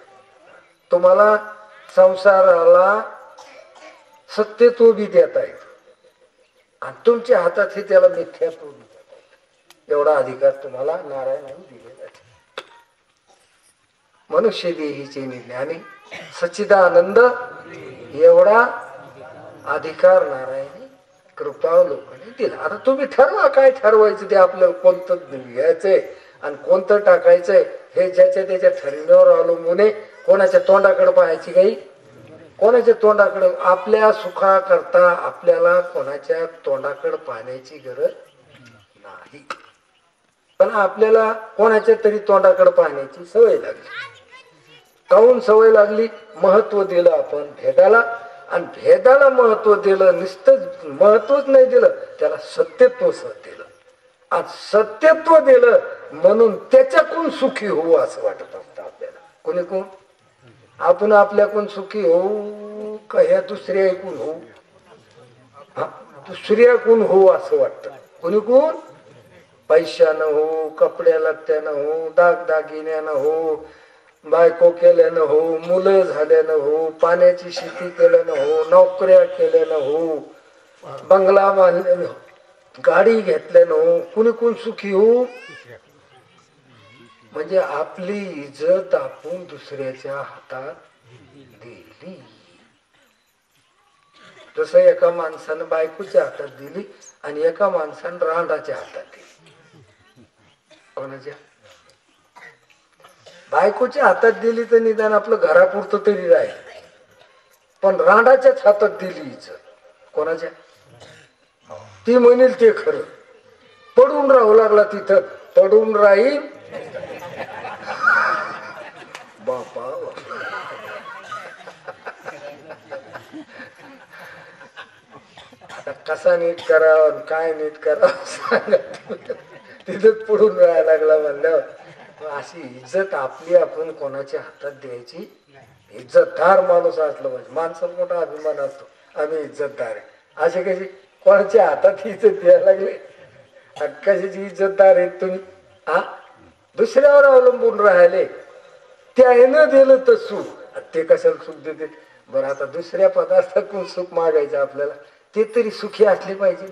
तुम्हाला संसाराला सत्यत्व बी देता येत, आणि तुमच्या हातात हे त्याला मिथ्यात्व बी देता येत. एवढा अधिकार तुम्हाला नारायणाने दिलेला आहे. मनुष्य देहीचे ज्ञानी सच्चिदानंद एवढा अधिकार नारायणी कृपावलोकने दिला. आता तुम्ही ठरवा काय ठरवायचं ते, आपल्याला कोणतं घ्यायचंय आणि कोणतं टाकायचंय हे ज्याच्या त्याच्या ठरविण्यावर अवलंबून आहे. कोणाच्या तोंडाकडे पाहायची काही, कोणाच्या तोंडाकडे, आपल्या सुखा करता आपल्याला कोणाच्या तोंडाकडे पाहण्याची गरज नाही. पण आपल्याला कोणाच्या तरी तोंडाकडे पाहण्याची सवय लागली. काहून सवय लागली, महत्व दिलं आपण भेदाला, आणि भेदाला महत्व दिलं, नुसतं महत्वच नाही दिलं, त्याला सत्यत्व दिलं. आज सत्यत्व दिलं म्हणून त्याच्याकडून सुखी होऊ असं वाटत असतं आपल्याला. कोणी कोण, आपण आपल्याकडून सुखी होऊ का ह्या दुसऱ्या ऐकून होऊ, दुसऱ्याकडून होऊ असं वाटतं. कोणी कोण, पैशानं हो, कपड्या लत्त्यानं हो, दागदागिन्यानं हो, बायको केल्यानं हो, मुलं झाल्यानं हो, पाण्याची शेती केल्यानं हो, नोकऱ्या केल्यानं हो, बंगला बांधल्यानं, गाडी घेतल्यानं हो, कुणी कोण सुखी हो. म्हणजे आपली इज्जत आपण दुसऱ्याच्या हातात दिली. जसं एका माणसानं बायकोच्या हातात दिली आणि एका माणसानं रांडाच्या हातात दिली. कोणाच्या, बायकोच्या हातात दिली तर निदान आपलं घरापुरतं तरी राहील, पण रांडाच्याच हातात दिली इज्जत. कोणाच्या? ती म्हणेल ते खरं. पडून राहू लागला तिथं. पडून राहील बापा. आता कसा नीट करावा काय नीट करावं सांगा. तिथंच पडून राहायला लागला म्हणल्यावर अशी इज्जत आपली आपण कोणाच्या हातात द्यायची. इज्जतदार माणूस असलं पाहिजे. माणसाला मोठा अभिमान असतो, आम्ही इज्जतदार आहे. असे कशी कोणाच्या हातात इज्जत द्यायला लागले. कशाची इज्जतदार आहेत तुम्ही? हा, दुसऱ्यावर अवलंबून राहिले. त्यानं दिलं तर सुख, ते कशाला सुख देते बरं. आता दुसऱ्या पदार्थातून सुख मागायचं आपल्याला, ते तरी सुखी असले पाहिजे.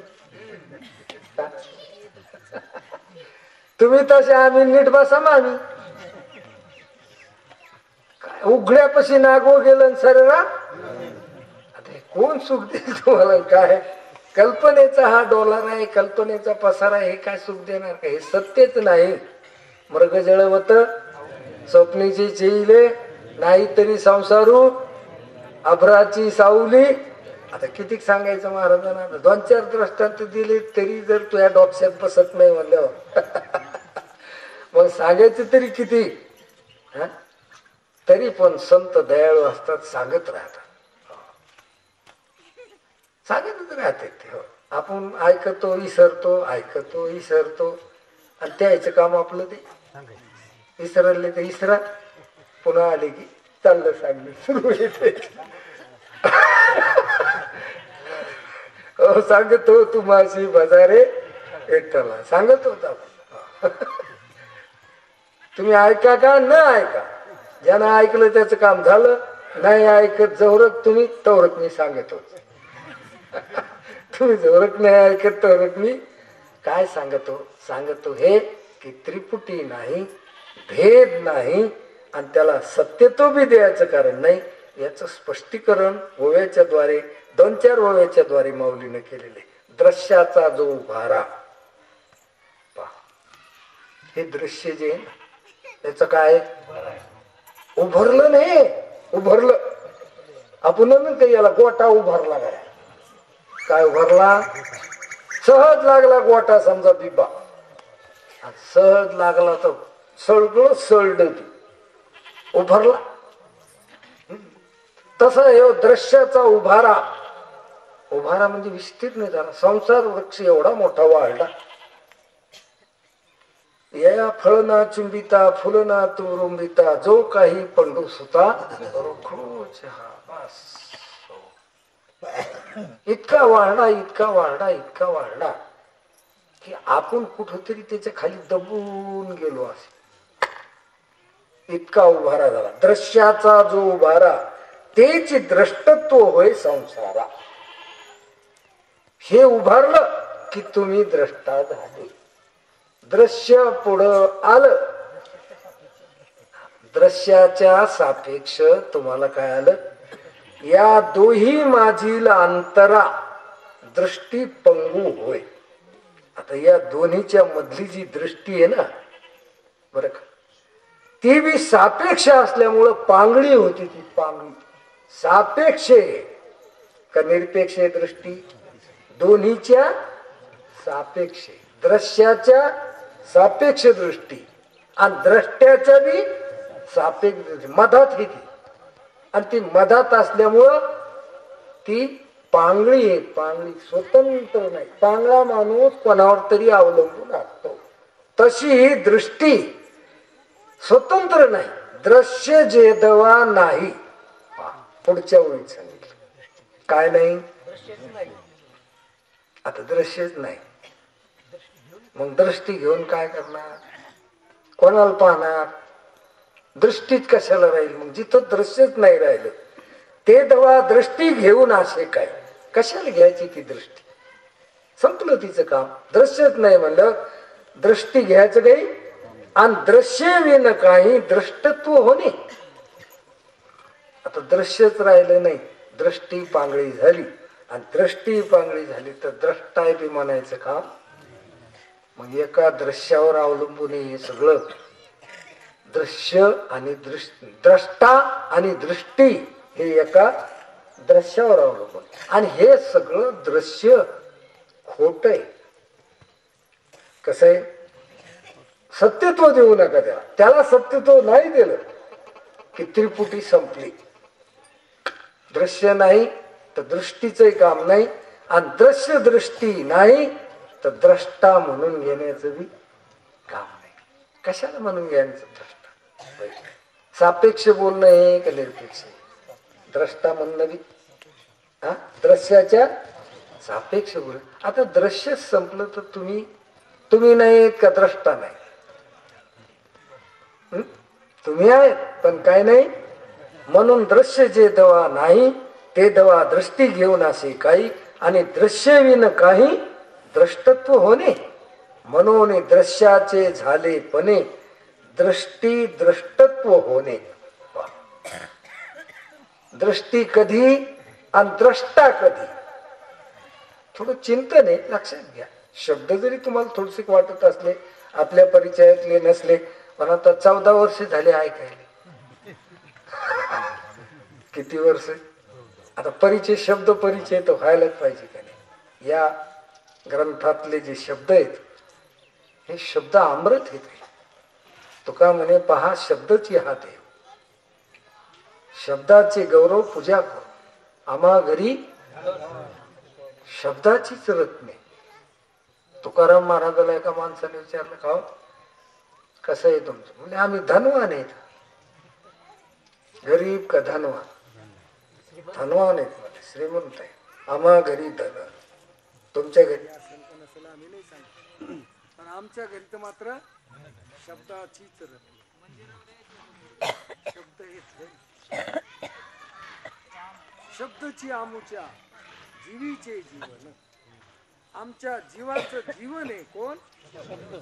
तुम्ही तसे, आम्ही नीट बसा मामी. काय उघड्यापाशी नागो गेलं सरेरा. आता कोण सुख देईल तुम्हाला? काय कल्पनेचा हा डोलार आहे, कल्पनेचा पसारा, हे काय सुख देणार का? हे सत्यच नाही. मृग जळवत स्वप्नीची चिले नाही तरी संसारू अभ्राची सावली. आता किती सांगायचं महाराजांना? 2-4 दृष्टांत दिले तरी जर तुझ्या डोक्यात बसत नाही म्हणल्यावर मग सांगायचं तरी किती? तरी पण संत दयाळू असतात, सांगत राहतात, सांगतच राहते ते. हो, आपण ऐकतो विसरतो, ऐकतो विसरतो, आणि त्याचं काम आपलं ते. विसरले तर इसरा, पुन्हा आले की चाललं सांगणे सुरू येते. सांगतो तुम्हाशी बाजारे एकट्याला सांगत होता. तुम्ही ऐका का न ऐका, ज्यानं ऐकलं त्याचं काम झालं. नाही ऐकत जवरक तुम्ही तवरक मी सांगत होतो. तुम्ही जवरक नाही ऐकत तवरक मी काय सांगतो हे की त्रिपुटी नाही, भेद नाही, आणि त्याला सत्यत्व बी द्यायचं कारण नाही. याचं स्पष्टीकरण ओव्याच्या द्वारे 2-4 ओव्याच्या द्वारे माऊलीने केलेले. दृश्याचा जो उभारा, हे दृश्य जे त्याच काय उभारलं नाही, उभारलं आपण काही याला गोटा उभारला काय? काय उभारला? सहज लागला गोटा, समजा बिबा सहज लागला तर सळगळ सळड उभारला. तसं हे दृश्याचा उभारा, उभारा म्हणजे विस्तीर्ण झाला. संसार वृक्ष एवढा मोठा वाढला. या फळना चुंबिता फुलना तुरुंबिता जो काही पंडू सुता इतका वाढला, इतका वाढला, इतका वाढला की आपण कुठंतरी त्याच्या खाली दबून गेलो. असे इतका उभारा झाला. दृश्याचा जो उभारा तेच द्रष्टत्व होय संसारा. हे उभारलं की तुम्ही द्रष्टा झाले. दृश्य पुढं आलं, दृश्याच्या सापेक्ष तुम्हाला काय आलं? या दोही माझील अंतरा दृष्टी पंगू होय. आता या दोन्हीच्या मधली जी दृष्टी आहे ना, बरं का, ती बी सापेक्ष असल्यामुळं पांगळी होती. ती पांगळी सापेक्ष का निरपेक्ष दृष्टी? दोन्हीच्या सापेक्ष. दृश्याच्या सापेक्ष दृष्टी आणि द्रष्ट्याच्या बी सापेक्ष दृष्टी मधात ही ती, आणि ती मधात असल्यामुळं ती पांगळी आहे. पांगळी स्वतंत्र नाही. पांगळा माणूस कोणावर तरी अवलंबून असतो. तशी ही दृष्टी स्वतंत्र नाही. दृश्य जेदवा नाही. पुढच्या ओळीत सांगितलं काय नाही? आता दृश्यच नाही, मग दृष्टी घेऊन काय करणार? कोणाला पाहणार? दृष्टीच कशाला राहील? मग जिथं दृश्यच नाही राहिलं ते तेव्हा दृष्टी घेऊन असे काय? कशाला घ्यायची ती दृष्टी? संपलं तिचं काम. दृश्यच नाही म्हणलं दृष्टी घ्यायचं काही. आणि दृश्य विन काही दृष्टत्व होणे. आता दृश्यच राहिलं नाही, दृष्टी पांगळी झाली, आणि दृष्टी पांगळी झाली तर द्रष्टाय बी म्हणायचं काम. मग एका दृश्यावर अवलंबून हे सगळं दृश्य आणि द्रष्टा आणि दृष्टी हे एका दृश्यावर अवलंबून. आणि हे सगळं दृश्य खोट आहे. कसं आहे, सत्यत्व देऊ नका त्याला. त्याला सत्यत्व नाही दिलं की त्रिपुटी संपली. दृश्य नाही तर दृष्टीचंही काम नाही, आणि दृश्य दृष्टी नाही तर द्रष्टा म्हणून घेण्याचं बी काम नाही. कशाला म्हणून घ्यायचं द्रष्टा? सापेक्ष बोलणं हे का निरपेक्ष? द्रष्टा म्हणणं बी दृश्याच्या सापेक्ष बोल. आता दृश्य संपलं तर तुम्ही नाही का द्रष्टा नाही? तुम्ही आहेत पण काय नाही. म्हणून दृश्य जे दवा नाही ते दवा दृष्टी घेऊन असे काही, आणि दृश्य विन काही द्रष्टत्व होणे. म्हणून दृश्याचे झाले पणे दृष्टी द्रष्टत्व होणे. दृष्टी कधी आणि द्रष्टा कधी, थोडं चिंतन आहे. लक्षात घ्या. शब्द जरी तुम्हाला थोडेसे वाटत असले, आपल्या परिचयातले नसले, पण आता 14 वर्ष झाले ऐकायला. किती वर्ष? आता परिचय, शब्द परिचय तर व्हायलाच पाहिजे का नाही? या ग्रंथातले जे शब्द आहेत हे शब्द अमृत आहेत. तुका म्हणे पहा शब्दची हात आहे, शब्दाचे गौरव पूजा करू. आम्हा घरी शब्दाचीच रत्ने. तुकाराम महाराजाला एका माणसाने विचारलं, का कसं आहे तुमचं? म्हणजे आम्ही धनवान आहेत. गरीब का धनवान? धनवान आहेत म्हणजे श्रीमंत आहे. आम्हा घरी धन. तुमच्या घरी असेल आम्ही नाही सांगितलं, पण आमच्या घरी तर मात्र शब्दाचीच रत्ने. शब्द हे शब्दची आमुच्या जीवीचे जीवन. आमच्या जीवाचं जीवन आहे कोण? शब्द.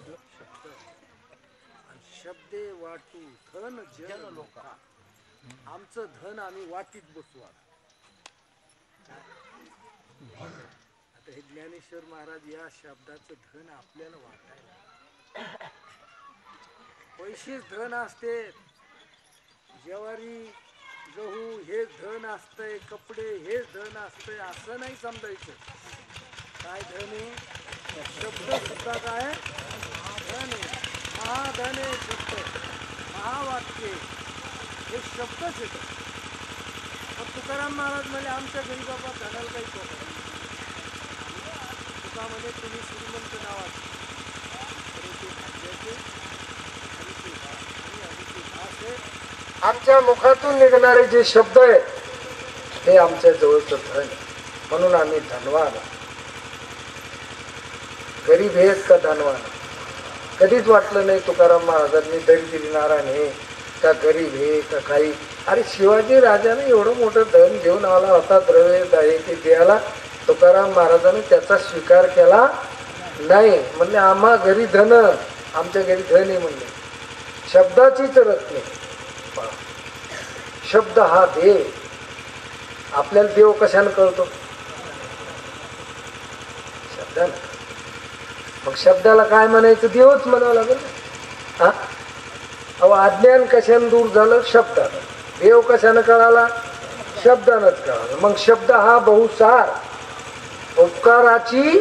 शब्दे वाटू धन जन लोका. आमचं धन आम्ही वाटीत बसू. आता हे ज्ञानेश्वर महाराज या शब्दाचं धन आपल्याला वाटायला. पैसेच धन असते, ज्वारी गहू हे धन असतंय, कपडे हेच धन असतंय असं नाही समजायचं. काय धन आहे? शब्द सुद्धा काय धन आहे. महाधन आहे शब्द. महावाक्य हे शब्दच येतं. मग तुकाराम महाराज म्हणजे आमच्या घरी बाबा धनाला काही होतं. तुका म्हणे तुम्ही श्रीमंत नावाचे आमच्या मुखातून निघणारे जे शब्द आहेत हे आमच्या जवळचं धन. म्हणून आम्ही धनवान. गरीब हेच का धनवान? कधीच वाटलं नाही तुकाराम महाराजांनी दरिद्री नारायण हे का गरीब हे का काही. अरे शिवाजी राजाने एवढं मोठं धन घेऊन आला होता, द्रव्य ते द्यायला. तुकाराम महाराजांनी त्याचा स्वीकार केला नाही. म्हणले आम्हा घरी धन, आमच्या घरी धन आहे म्हणले. शब्दाचीच रत्ने. शब्द हा देव. आपल्याला देव कशाने कळतो? शब्दाने. मग शब्दाला काय म्हणायचं? देवच म्हणावं लागेल. हा अहो, अज्ञान कशाने दूर झालं? शब्दानं. देव कशानं कळाला? शब्दानंच कळाला. मग शब्द हा बहुसार. उपकाराची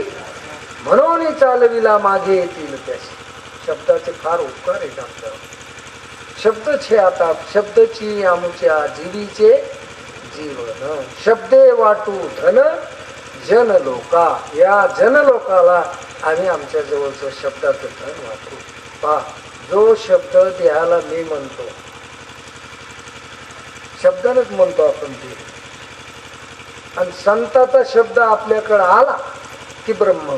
म्हणून चालविला मागे येतील त्याशी. शब्दाचे फार उपकार आहेत आपल्याला. शब्दच हे आता शब्दची आमुच्या जीवीचे जीवन. शब्दे वाटू धन जन लोका. या जन लोकाला आम्ही आमच्या जवळचं शब्दाचं धन वाटू. पहा, जो शब्द देहाला मी म्हणतो, शब्दानच म्हणतो आपण ते. आणि संताचा शब्द आपल्याकडे आला की ब्रह्म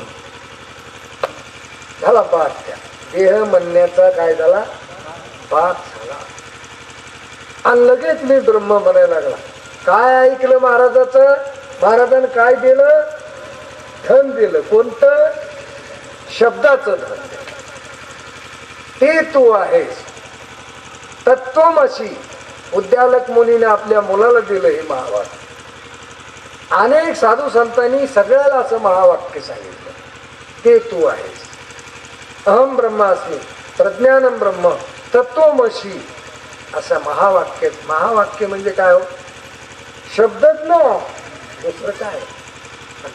झाला. पाठ त्या देह म्हणण्याचा काय झाला? पाठ झाला. आणि लगेच मी ब्रह्म म्हणायला लागला. काय ऐकलं महाराजाचं? महाराजांनी काय दिलं? धन दिलं. कोणतं? शब्दाचं धन. ते तू आहेस. तत्वमसी. उद्यालक मुनीने आपल्या मुलाला दिलं हे महावाक्य. अनेक साधू संतांनी सगळ्याला असं महावाक्य सांगितलं. ते तू आहेस. अहम ब्रह्मास्मी प्रज्ञानम ब्रह्म तत्वमसी असं महावाक्य. महावाक्य म्हणजे काय हो? शब्दच ना, दुसरं काय.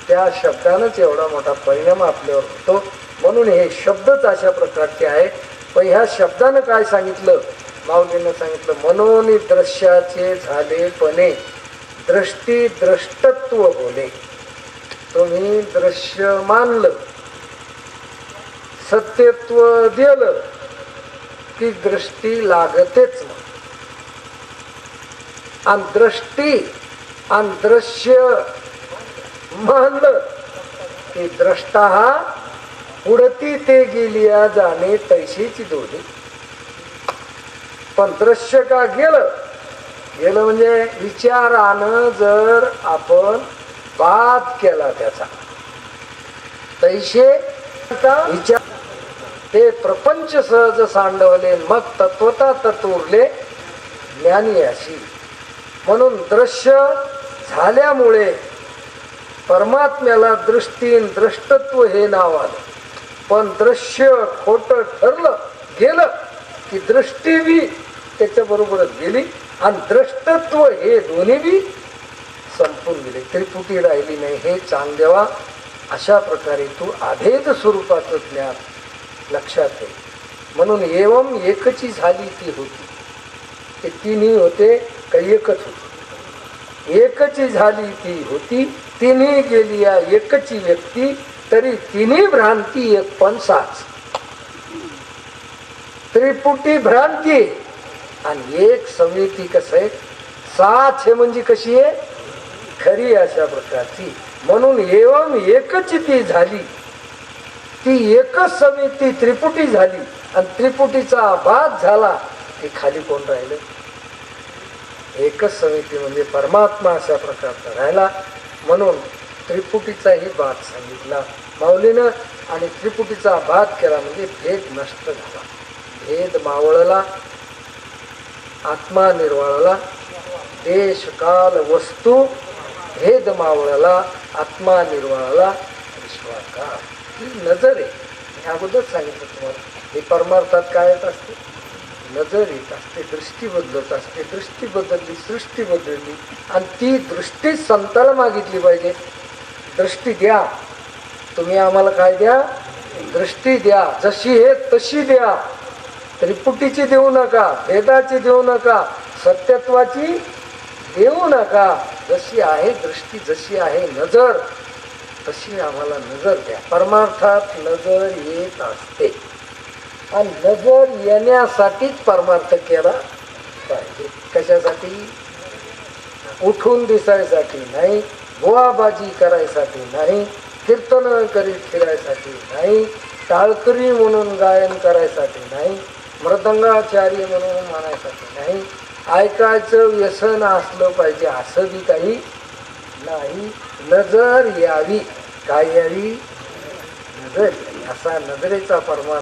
त्या शब्दानंच एवढा मोठा परिणाम आपल्यावर होतो. म्हणून हे शब्दच अशा प्रकारचे आहेत. पण ह्या शब्दानं काय सांगितलं, माऊलीनं सांगितलं, मनोनी दृश्याचे झालेपणे दृष्टी द्रष्टत्व होणे. तुम्ही दृश्य मानलं, सत्यत्व दिलं की दृष्टी लागतेच. आणि दृष्टी आणि दृश्य मानलं की द्रष्टा हा उडती ते गेलिया जाणे तैशीची दोन्ही. पण दृश्य का गेलं, गेलं म्हणजे विचारानं जर आपण बाद केला त्याचा, तैशे विचार ते प्रपंच सहज सांडवले, मग तत्वता तत्वरले ज्ञानी अशी. म्हणून दृश्य झाल्यामुळे परमात्म्याला दृष्टी द्रष्टत्व हे नाव आलं. पण दृश्य खोट ठरलं गेलं की दृष्टी बी त्याच्या बरोबरच गेली आणि द्रष्टत्व हे दोन्ही बी संपून गेले, त्रिपुटी राहिली नाही. हे चांगदेवा अशा प्रकारे तू अभेद स्वरूपाचं ज्ञान लक्षात ठेव. म्हणून एवम एकची झाली ती होती. ते तिन्ही होते का एकच होती? एकची झाली ती होती, तिन्ही गेली या एकची व्यक्ती, तरी तिन्ही भ्रांती एक पण साच. त्रिपुटी भ्रांती आणि एक समिती कसं आहे, साच हे म्हणजे कशी आहे, खरी अशा प्रकारची. म्हणून एवम एकच ती झाली, ती एकच समिती त्रिपुटी झाली आणि त्रिपुटीचा बाद झाला की खाली कोण राहिलं? एकच समिती म्हणजे परमात्मा अशा प्रकारचा राहिला. म्हणून त्रिपुटीचाही बाद सांगितला माऊलीनं आणि त्रिपुटीचा बाद केला म्हणजे भेद नष्ट झाला. भेद मावळला, आत्मा निर्वाळला, देश काल वस्तू भेद मावळला, आत्मा निर्वाळला, विश्वाकार. ही नजर आहे. मी अगोदरच सांगितलं तुम्हाला, हे परमार्थात काय येत असते, नजर येत असते, दृष्टी बदलत असते. दृष्टी बदलली, सृष्टी बदलली आणि ती दृष्टी संताला मागितली पाहिजे. दृष्टी द्या, तुम्ही आम्हाला काय द्या, दृष्टी द्या, जशी आहे तशी द्या. त्रिपुटीची देऊ नका, भेदाची देऊ नका, सत्यत्वाची देऊ नका. जशी आहे दृष्टी, जशी आहे नजर, तशी आम्हाला नजर द्या. परमार्थात नजर येत असते आणि नजर येण्यासाठीच परमार्थ केला पाहिजे. कशासाठी? उठून दिसायसाठी नाही, बुवाबाजी करायसाठी नाही, कीर्तन करीत फिरायसाठी नाही, टाळकरी म्हणून गायन करायसाठी नाही, मृदंगाचार्य म्हणून म्हणायसाठी नाही, ऐकायचं व्यसन असलं पाहिजे असं बी काही नाही. नजर यावी, काय यावी, नजर. असा नजरेचा परमार्थ